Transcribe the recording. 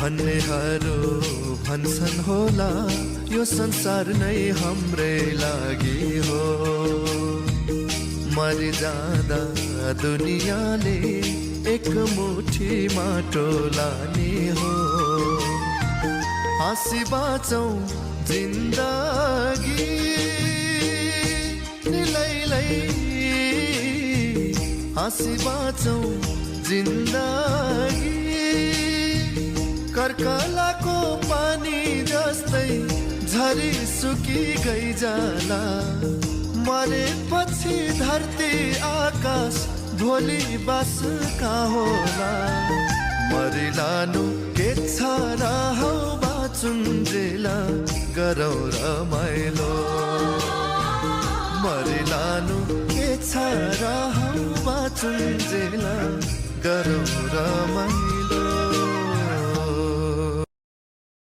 भन्नेहरू भन्छन् होला यो संसार नै हाम्रै लागि हो। मरिजाँदा दुनियाँले एक मुठी माटो लाने हो। हाँसी बाँचौँ जिन्दगी निलैलै, हाँसी बाँचौँ जिन्दगी। कर्कलाको पानी जस्तै झरी सुकी गई जाला। मरेपछि धरती आकाश भोलि बास कहाँ होला। मरिलानु के छ र हौ बाचुन्जेला गरौँ रमाइलो। मरिलानु के छ र हौ बाचुन्जेला गरौँ रमाइलो।